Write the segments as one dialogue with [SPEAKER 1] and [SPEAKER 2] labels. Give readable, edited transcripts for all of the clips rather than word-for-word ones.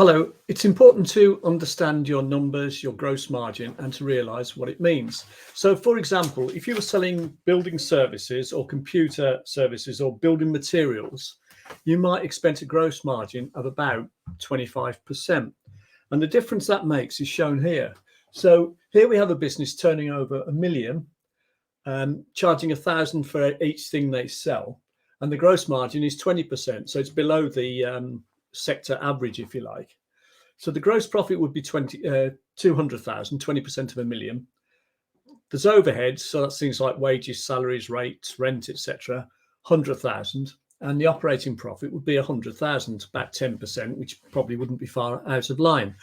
[SPEAKER 1] Hello, it's important to understand your numbers, your gross margin, and to realize what it means. So, for example, if you were selling building services or computer services or building materials, you might expect a gross margin of about 25%. And the difference that makes is shown here. So, here we have a business turning over 1 million, charging 1,000 for each thing they sell, and the gross margin is 20%. So, it's below the sector average, if you like. So the gross profit would be 200,000, 20% of 1 million. There's overheads, so that's things like wages, salaries, rates, rent, etc. 100,000, and the operating profit would be 100,000, about 10%, which probably wouldn't be far out of line.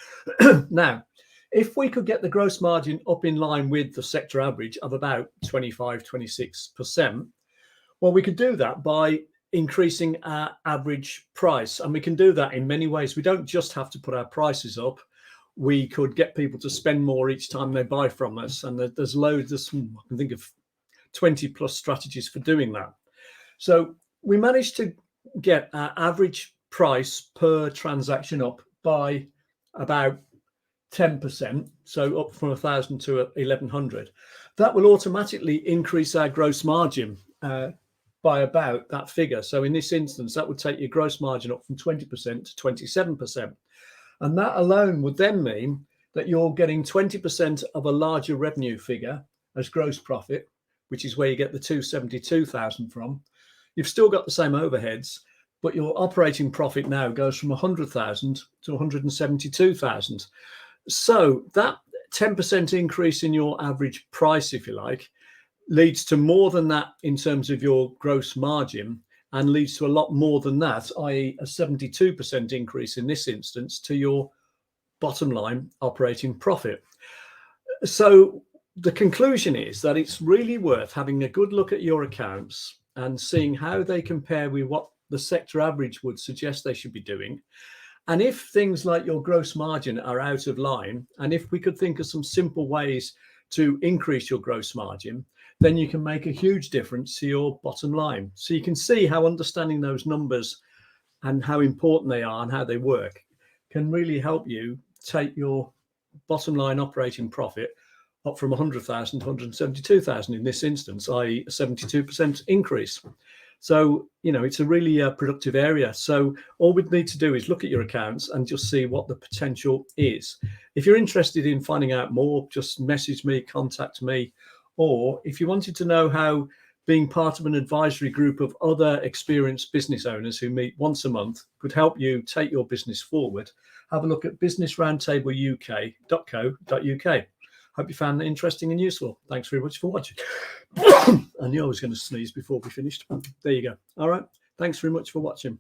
[SPEAKER 1] Now, if we could get the gross margin up in line with the sector average of about 25, 26%, well, we could do that by increasing our average price, and we can do that in many ways. We don't just have to put our prices up. We could get people to spend more each time they buy from us, and there's loads of, I can think of 20 plus strategies for doing that. So we managed to get our average price per transaction up by about 10%, so up from 1,000 to 1,100. That will automatically increase our gross margin by about that figure. So in this instance, that would take your gross margin up from 20% to 27%. And that alone would then mean that you're getting 20% of a larger revenue figure as gross profit, which is where you get the 272,000 from. You've still got the same overheads, but your operating profit now goes from 100,000 to 172,000. So that 10% increase in your average price, if you like, leads to more than that in terms of your gross margin, and leads to a lot more than that, i.e. a 72% increase in this instance to your bottom line operating profit. So the conclusion is that it's really worth having a good look at your accounts and seeing how they compare with what the sector average would suggest they should be doing. And if things like your gross margin are out of line, and if we could think of some simple ways to increase your gross margin, then you can make a huge difference to your bottom line. So you can see how understanding those numbers and how important they are and how they work can really help you take your bottom line operating profit up from 100,000 to 172,000 in this instance, i.e. a 72% increase. So, it's a really productive area. So all we need to do is look at your accounts and just see what the potential is. If you're interested in finding out more, just message me, contact me. Or if you wanted to know how being part of an advisory group of other experienced business owners who meet once a month could help you take your business forward, have a look at businessroundtableuk.co.uk. Hope you found that interesting and useful. Thanks very much for watching. I knew I was going to sneeze before we finished. There you go. All right. Thanks very much for watching.